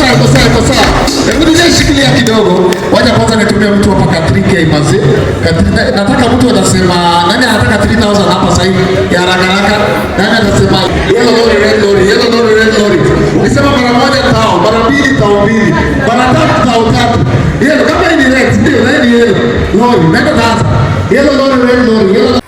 iko sawa. Hebu nishikilia kidogo. Wacha kwanza nitumie mtu hapa Katrike mazi. Nataka mtu atasema nani anataka 3000 hapa sasa hivi ya haraka. Nani atasema yellow lorry, red lorry. Nisema mara moja tao, mara mbili tao mbili, mara tatu tao tatu. Yellow kama ni red ndio na ni yellow. Lorry, nenda sasa. Yellow lorry, red lorry, yellow.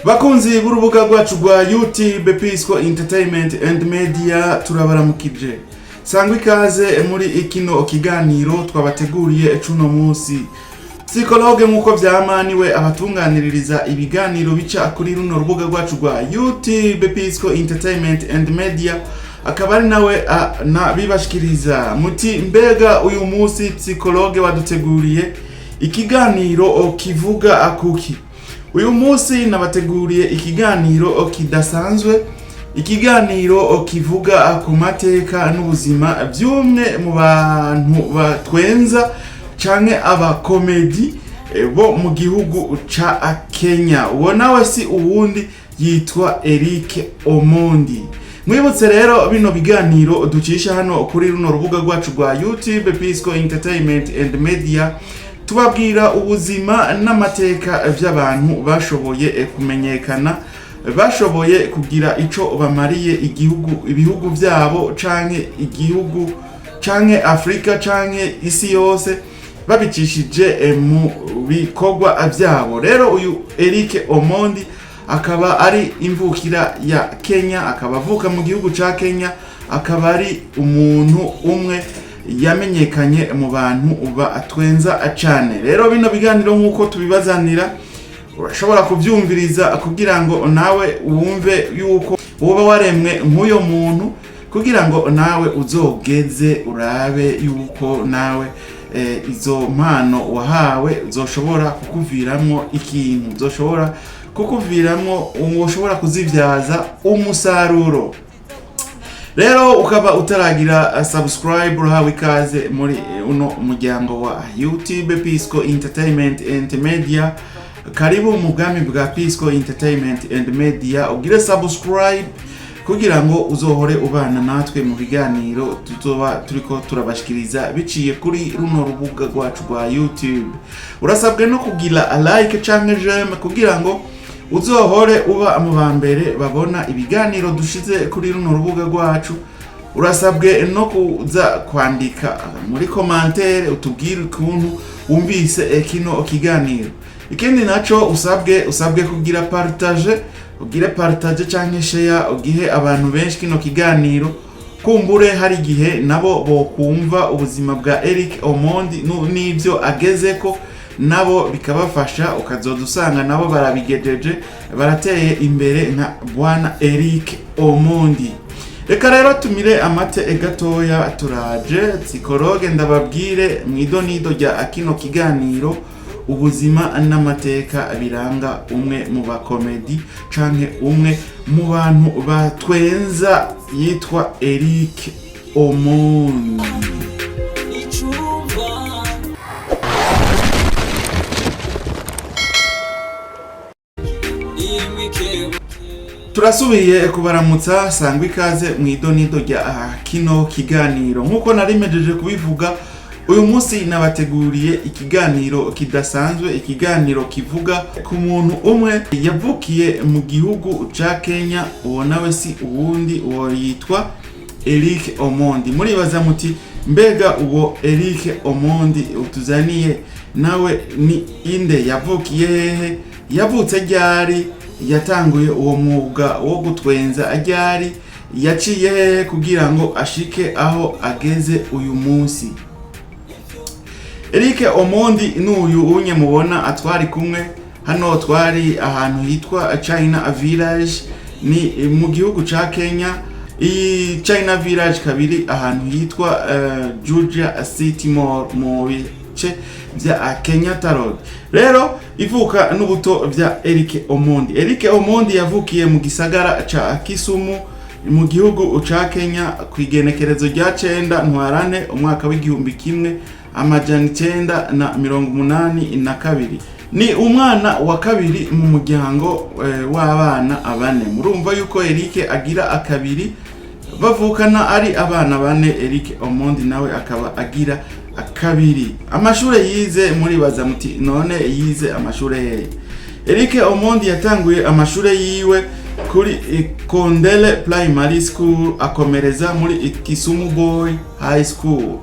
Bakunzi b'urubuga rwacu rwa YouTube Pisco Entertainment and Media turabaramukije. Sangwa ikaze muri kino kiganiro twabateguriye cuno munsi. Psychologue nkuko vyamaniwe abatunganiririza ibiganiro bica kuri runo rubuga rwacu rwa YouTube Pisco Entertainment and Media akaba ari nawe bibashikiriza muti mbega uyu munsi psychologue waduteguriye ikiganiro kivuga akuki. Uyu munsi nabateguriye ikiganiro kidasanzwe, ikiganiro kivuga ku mateka n'ubuzima by'umwe mu bantu batwenza canke abakomedi bo mu gihugu ca Kenya. Uwo nawe si uwundi yitwa Eric Omondi. Mwibutse rero bino biganiro ducisha hano kuri runo rubuga rwacu rwa YouTube Pisco Entertainment and Media tubabwira ubuzima n'amateka by'abantu bashoboye kumenyekana, bashoboye kugira ico bamariye ibihugu byabo canke Afrika canke isi yose babicishije mu bikorwa byabo. Rero uyu Eric Omondi akaba ari imvukira ya Kenya, akaba avuka mu gihugu ca Kenya, akaba ari umuntu umwe yamenyekanye mu bantu batwenza cyane. Rero bino biganiro nkuko tubibazanira urashobora kuvyumviriza kugira ngo nawe wumve yuko woba waremwe nk'uyo muntu, kugira ngo nawe uzogeze urabe yuko nawe izo mpano wahawe zoshobora kukuviramwo ikintu, zoshobora kukuviramwo ushobora kuzivyaza umusaruro. Rero ukaba utaragira subscribe urahawe ikaze muri uno muryango wa YouTube Pisco Entertainment and Media. Karibu mu bwami bwa Pisco Entertainment and Media, ugire subscribe kugira ngo uzohore ubana natwe mu biganiro turiko turabashikiriza biciye kuri runo rubuga rwacu rwa YouTube. Urasabwe no kugira like canke j'aime kugira ngo uzohore uba mu bambere babona ibiganiro dushize kuri runo rubuga rwacu. Urasabwe no kuza kwandika muri commentaire utubwire ukuntu wumvise kino kiganiro. Ikindi naco usabwe kugira partage canke share ugihe abantu benshi kino kiganiro, kumbure hari gihe nabo bokumva ubuzima bwa Eric Omondi n'ivyo agezeko, nabo bikabafasha ukazodusanga nabo barabigejeje barateye imbere nka bwana Eric Omondi. Reka rero tumire amate gatoya turaje psychologue ndababwire mwidonido rya kino kiganiro ubuzima n'amateka biranga umwe mu bakomedi canke umwe mu bantu batwenza yitwa Eric Omondi. Turasubiye kubaramutsa, sangwa ikaze mwidonido rya kino kiganiro. Nkuko narimejeje kubivuga, uyu munsi nabateguriye ikiganiro kidasanzwe, ikiganiro kivuga ku muntu umwe yavukiye mu gihugu ca Kenya. Uwo nawe si uwundi, uwo yitwa Eric Omondi. Muribaza muti mbega uwo Eric Omondi utuzaniye nawe ni inde, yavukiye hehe, yavutse ryari, yatanguye uwo mwuga wo gutwenza ryari, yaciye hehe kugira ngo ashike aho ageze uyu munsi. Eric Omondi n'uyu unye mubona atwari kumwe hano, twari ahantu hitwa China Village, ni mu gihugu ca Kenya. Iyi China Village kabiri ahantu hitwa Georgia City mu bice bya Kenya Road. Rero ivuka n'ubuto bya Eric Omondi. Eric Omondi yavukiye mu gisagara ca Kisumu mu gihugu ca Kenya kwigenekerezo rya 9 ntwarane umwaka w'igihumbi kimwe amajana 982. ni umwana wa kabiri mu muryango w'abana abane. Murumva yuko Eric agira akabiri, bavukana ari abana bane. Eric Omondi nawe akaba agira akabiri. Amashure yize muri baza muti none yize amashure hehe? Eric Omondi yatanguye amashure yiwe kuri Kondele Primary School, akomereza muri Kisumu Boy High School.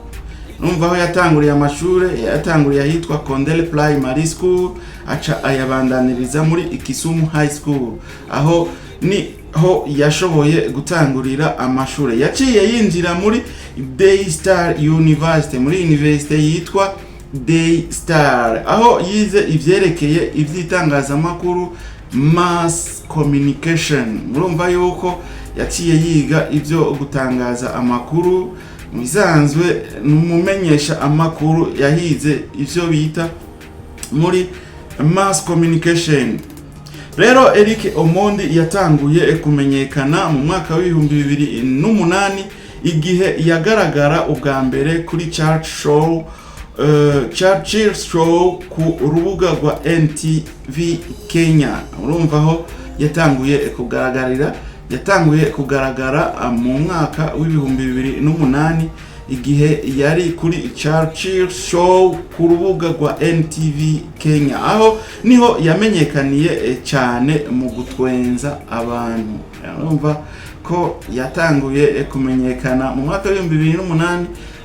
Numva aho yatanguriye amashure, yatanguriye ahitwa Kondele Primary School, aca ayabandaniriza muri Kisumu High School, aho ni ho yashoboye gutangurira amashure. Yaciye yinjira muri Daystar University, muri university yitwa Daystar, aho yize ivyerekeye ivyitangazamakuru, mass communication. Murumva yuko yaciye yiga ivyo gutangaza amakuru, mwisanzwe numumenyesha amakuru, yahize ivyo bita muri mass communication. Rero Eric Omondi yatanguye kumenyekana mu mwaka wa 2008 igihe yagaragara ubwa mbere kuri Churchill show ku rubuga rwa NTV Kenya. Urumva aho yatanguye kugaragara mu mwaka wa 2008 igihe yari kuri Churchill show ku rubuga rwa NTV Kenya, aho niho yamenyekaniye cyane mu gutwenza abantu. Urumva ko yatanguye kumenyekana mu mwaka wa 2008,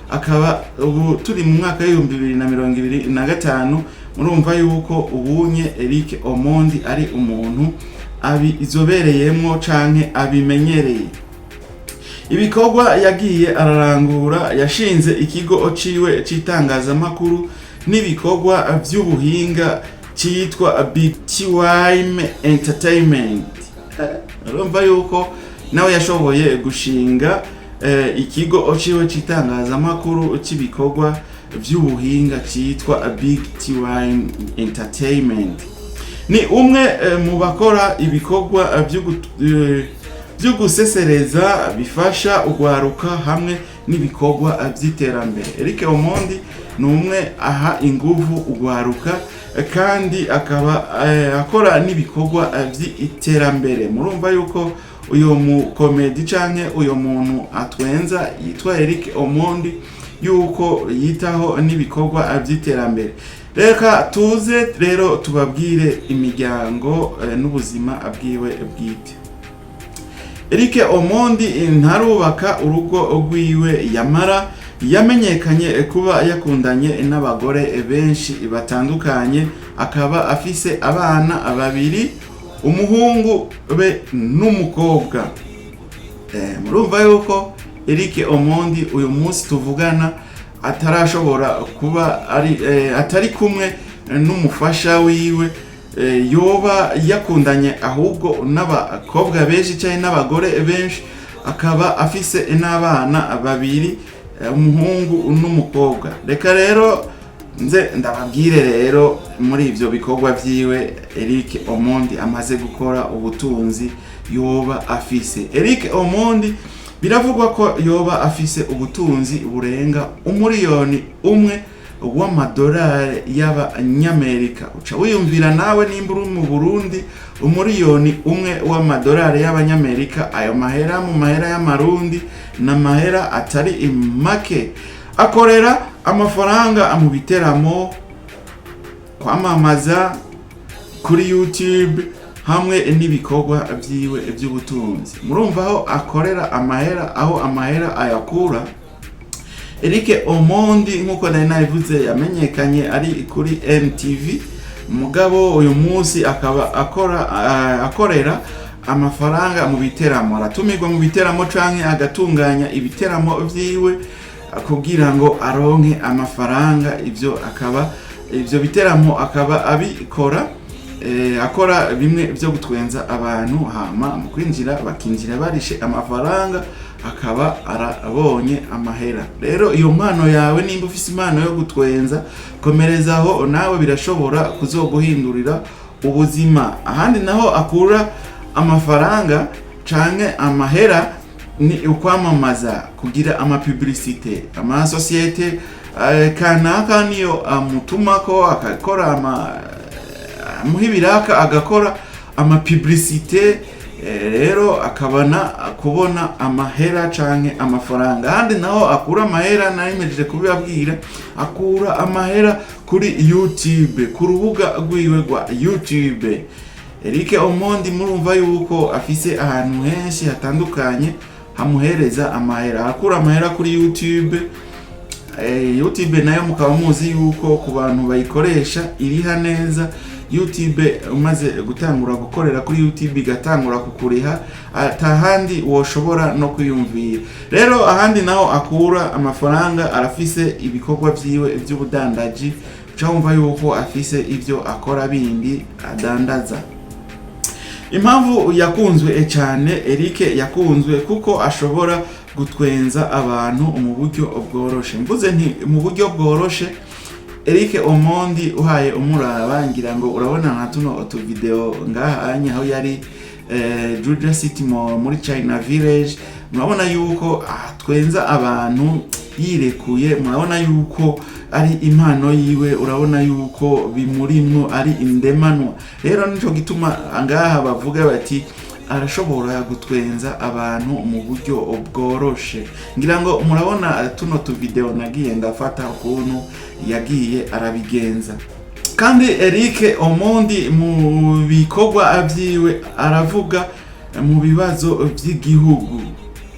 akaba ubu turi mu mwaka wa 2025. Murumva yuko ubunye Eric Omondi ari umuntu izobereyemo canke abimenyereye. Ibikorwa yagiye ararangura, yashinze ikigo ciwe citangazamakuru n'ibikorwa vy'ubuhinga cyitwa Bwiwe Entertainment. Urumva yuko nawe yashoboye gushinga ikigo ciwe citangazamakuru cy'ibikorwa vy'ubuhinga cyitwa Bwiwe Entertainment. Ni umwe mu bakora ibikorwa byo gusesereza bifasha ugwaruka hamwe n'ibikorwa vy'iterambere. Eric Omondi ni umwe aha inguvu ugwaruka, kandi akaba akora n'ibikorwa vy'iterambere. Murumva yuko uyo mu comédien canke uyo muntu atwenza yitwa Eric Omondi yuko yitaho n'ibikorwa vy'iterambere. Reka tuze rero tubabwire imiryango n'ubuzima bwiwe bwite. Eric Omondi ntarubaka urugo rwiwe, yamara yamenyekanye kuba yakundanye n'abagore benshi batandukanye, akaba afise abana babiri, umuhungu be n'umukobwa. Murumva yuko Eric Omondi uyu munsi tuvugana atarashobora kuba atari kumwe n'umufasha wiwe, yoba yakundanye ahubwo n'abakobwa benshi cyane n'abagore benshi, akaba afise n'abana babiri, umuhungu n'umukobwa. Reka rero nze ndababwire rero muri ivyo bikorwa vyiwe Eric Omondi amaze gukora ubutunzi yoba afise. Eric Omondi biravugwa ko yoba afise ubutunzi burenga umuriyoni umwe w'amadolari y'abanyamerika. Uca wiyumvira nawe nimba uri mu Burundi, umuriyoni umwe w'amadolari y'abanyamerika, ayo mahera mu mahera y'amarundi na mahera atari make. Akorera amafaranga mu biteramo, kwamamaza kuri YouTube hamwe n'ibikorwa vyiwe vy'ubutunzi. Murumva aho akorera amahera, aho amahera ayakura. Eric Omondi nkuko nari nabivuze yamenyekanye ari kuri MTV, mugabo uyu munsi akaba akorera amafaranga mu biteramo, aratumirwa mu biteramo canke agatunganya ibiteramo vyiwe kugira ngo aronke amafaranga. Ivyo biteramo akaba abikora akora bimwe byo gutwenza abantu, hama mu kwinjira bakinjira barishe amafaranga, akaba arabonye amahera. Rero iyo mpano yawe nimba ufise impano yo gutwenza, komerezaho nawe birashobora kuzoguhindurira ubuzima. Ahandi naho akura amafaranga canke amahera ni ukwamamaza, kugira amapublicité, amasosiyete kanaka niyo amutumako akakora muhibiraka agakora publicité rero akabana kubona amahera canke amafaranga handi naho akura amahera narimejeje kubibabwira akura amahera kuri YouTube ku rubuga rwiwe rwa YouTube. Eric Omondi murumva yuko afise ahantu henshi hatandukanye hamuhereza amahera, akura amahera kuri YouTube. YouTube nayo mukaba muzi yuko ku bantu bayikoresha iriha neza. YouTube umaze gutangura gukorera kuri YouTube igatangura kukuriha atahandi woshobora no kwiyumvira. Rero ahandi naho akura amafaranga arafise ibikorwa vyiwe vy'ubudandaji cyumva yuko afise ivyo akora bindi adandaza. Impamvu yakunzwe cyane Eric yakunzwe kuko ashobora gutwenza abantu mu buryo bworoshe. Mvuze nti mu buryo bworoshe Eric Omondi uhaye umuraba ngira ngo urabona nka tuno video ngaha aho yari Georgia City muri China Village. Murabona yuko twenza abantu yirekuye, murabona yuko ari impano yiwe, urabona yuko bimurimwo ari indemanwa. Rero nico gituma ngaha bavuga bati arashobora gutwenza abantu mu buryo bworoshe. Ngira ngo murabona tuno video nagiye ndafata ukuntu yagiye arabigenza. Kandi Eric Omondi mu bikorwa vyiwe aravuga mu bibazo vy'igihugu.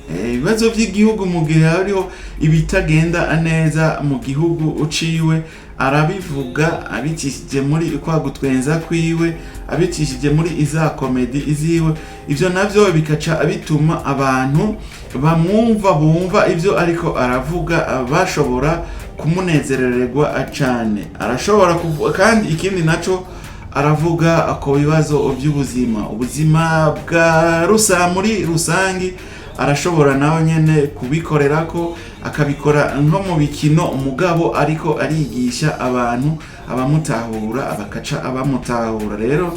Ibibazo vy'igihugu mu gihe hariho ibitagenda neza mu gihugu uciwe arabivuga abicishije muri kwa gutwenza kwiwe, abicishije muri iza comedy iziwe. Ivyo navyo bikaca bituma abantu bamwumva bumva ivyo ariko aravuga bashobora kumunezerererwa cyane. Arashobora kuvuga kandi ikindi naco aravuga ko bibazo by'ubuzima, ubuzima bwa muri rusangi arashobora nawe nyene kubikorera ko akabikora nko mu bikino umugabo ariko arigisha abantu abamutahura abakaca abamutahura. Rero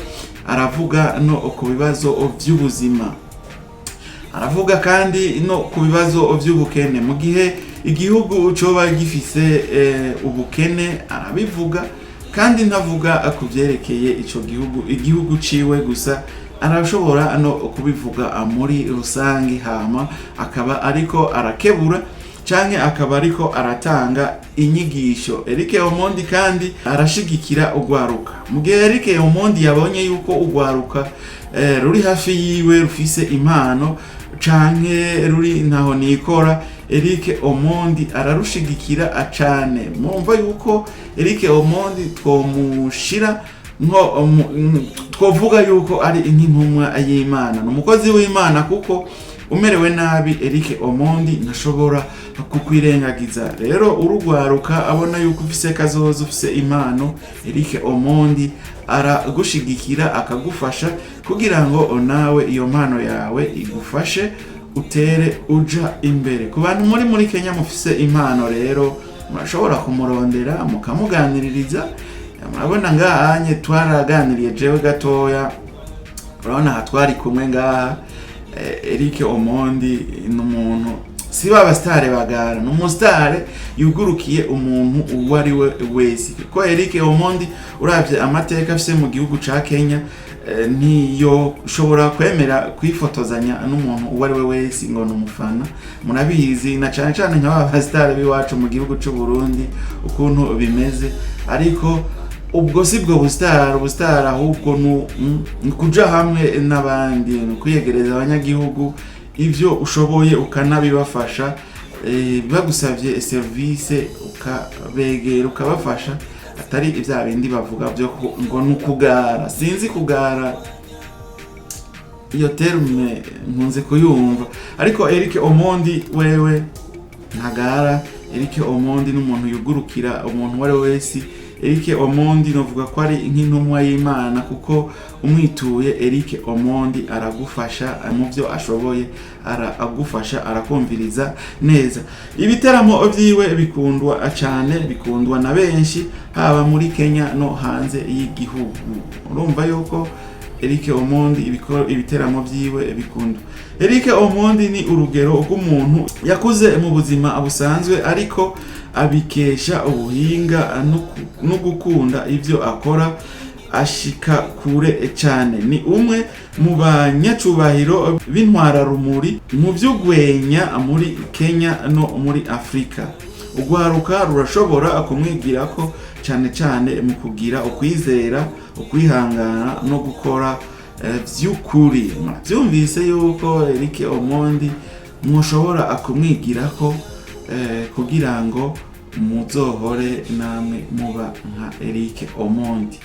aravuga no ku bibazo by'ubuzima, aravuga kandi no ku bibazo by'ubukene mu gihe igihugu coba gifise ubukene arabivuga. Kandi ntavuga kuvyerekeye ico igihugu ciwe gusa, arashobora no kubivuga muri rusangi hama akaba ariko arakebura canke akaba ariko aratanga inyigisho. Eric Omondi kandi arashigikira ugwaruka. Mu gihe Eric Omondi yabonye yuko ugwaruka ruri hafi yiwe rufise impano canke ruri ntaho nikora, Eric Omondi ararushigikira acane. Mumva yuko Eric Omondi twomushira nko twovuga yuko ari intumwa y'Imana, n'umukozi w'Imana kuko umerewe nabi Eric Omondi ntashobora kukwirengagiza. Rero urugwaruka abona yuko ufise kazoza ufise impano, Eric Omondi aragushigikira akagufasha kugira ngo nawe iyo mpano yawe igufashe utere uja imbere. Ku bantu muri Kenya mufise impano rero murashobora kumurondera mukamuganiririza. Murabona ngahanye twaraganiriye jewe gatoya, urabona hatwari kumwe ngaha. Eric Omondi n'umuntu si baba star bagara, n'umustar yugurukiye umuntu uwo ari we wese. Ko Eric Omondi uravye amateka afise mu gihugu ca Kenya niyo ushobora kwemera kwifotozanya n'umuntu uwo ari we wese ngo n'umufana. Murabizi na cyane cyane nk'aba star biwacu mu gihugu cy'u Burundi ukuntu bimeze. Ariko ubwo sibwo ubustar ahubwo kuja hamwe n'abandi, kwiyegereza abanyagihugu ivyo ushoboye ukanabibafasha. Bagusavye service ukabegera ukabafasha, atari ivya bindi bavuga byo ngo nukugara. Sinzi kugara iyo terme nkunze kuyumva, ariko Eric Omondi wewe ntagara. Eric Omondi n'umuntu yugurukira umuntu wari wese. Eric Omondi novuga ko ari nk'intumwa y'Imana kuko umwituye Eric Omondi aragufasha mu byo ashoboye, aragufasha arakumviriza neza. Ibiteramo vyiwe bikundwa cyane, bikundwa na benshi haba muri Kenya no hanze y'igihugu. Urumva yuko Eric Omondi ibiteramo vyiwe bikundwa. Eric Omondi ni urugero rw'umuntu yakuze mu buzima busanzwe ariko abikesha ubuhinga no gukunda ivyo akora. ashika kure cyane. Ni umwe mu banyacubahiro b'intwara rumuri mu by'ugwenya muri Kenya no muri Afrika. Ugwaruka rurashobora kumwigira ko cyane mu kugira ukwizera, ukwihangana no gukora vy'ukuri. Byumvise yuko Eric Omondi mushobora akumwigira ko kugira ngo muzohore namwe muba nka Eric Omondi.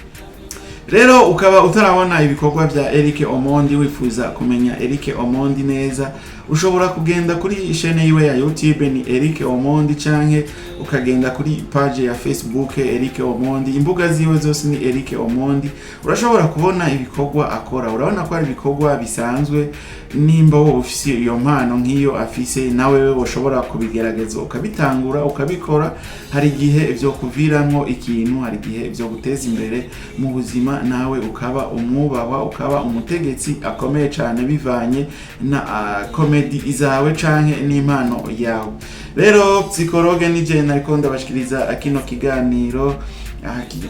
Rero ukaba utarabona ibikorwa bya Eric Omondi, wifuza kumenya Eric Omondi neza, ushobora kugenda kuri chaîne yiwe ya YouTube ni Eric Omondi, canke ukagenda kuri page ya Facebook Eric Omondi. Imbuga ziwe zose ni Eric Omondi. Urashobora kubona ibikorwa akora, urabona ko ari ibikorwa bisanzwe. Nimba wowe ufise iyo mpano nk'iyo afise, nawe wewe ushobora kubigerageza ukabitangura ukabikora. Hari igihe byo kuviramwo ikintu, hari igihe byo guteza imbere mu buzima, nawe ukaba umwubahwa, ukaba umutegetsi akomeye cyane bivanye na comedy izawe canke n'impano yawe. Rero psychologue nije nariko ndabashikiriza kino kiganiro,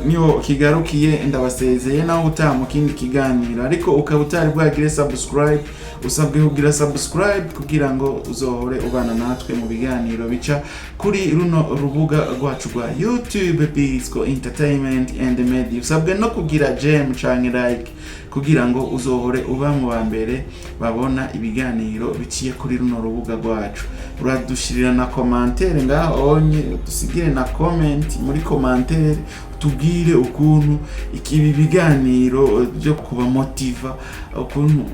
niho kigarukiye. Ndabasezeye naho utaha mu kindi kiganiro, ariko ukaba utari bwagire subscribe, usabwe kugira subscribe kugira ngo uzohore ubana natwe mu biganiro bica kuri runo rubuga rwacu rwa YouTube Bisco Entertainment and Media. Usabwe no kugira gem canke like kugira ngo uzohore uba mu bambere babona ibiganiro biciye kuri runo rubuga rwacu. Uradushirira na commentaire ngaho onye, dusigire na comment muri commentaire, tubwire ukuntu ikibi biganiro byo kuba motiva, ukuntu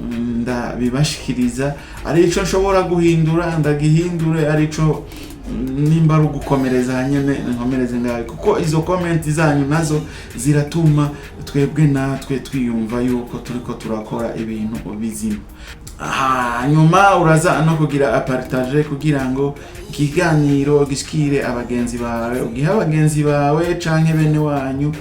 ndabibashikiriza, ari ico nshobora guhindura ndagihindure, ari ico nimba ari ugukomereza hanyene nkomereze ngaho, kuko izo comment zanyu nazo ziratuma twebwe natwe twiyumva yuko turiko turakora ibintu bizima. Nyuma uraza no kugira partage kugira ngo ikiganiro gishikire abagenzi bawe, ugiha abagenzi bawe canke bene wanyu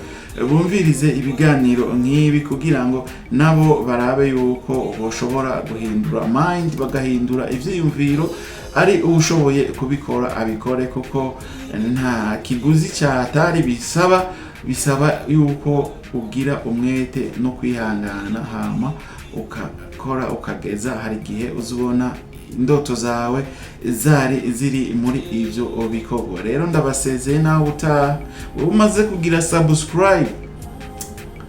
bumvirize ibiganiro nk'ibi, kugira ngo nabo barabe yuko boshobora guhindura mind, bagahindura ivyiyumviro. Ari ushoboye kubikora abikore, kuko nta kiguzi cyatari bisaba yuko ugira umwete no kwihangana, hama ukakora ukageza. Hari igihe uzubona indoto zawe ziri muri ivyo bikorwa. Rero ndabasezeye nawe umaze kugira subscribe,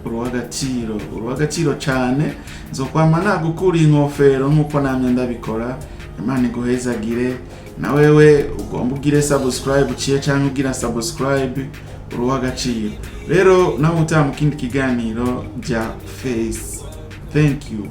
uruwagaciro cyane. Nzokwama nagukura inkofero nkuko namye ndabikora. Imana iguhezagire. Na wewe ugomba ugire subscribe uciye cyangwa ugira subscribe, uruwagaciro. Rero nawe utaha mu kindi kiganiro bya Face. Thank you.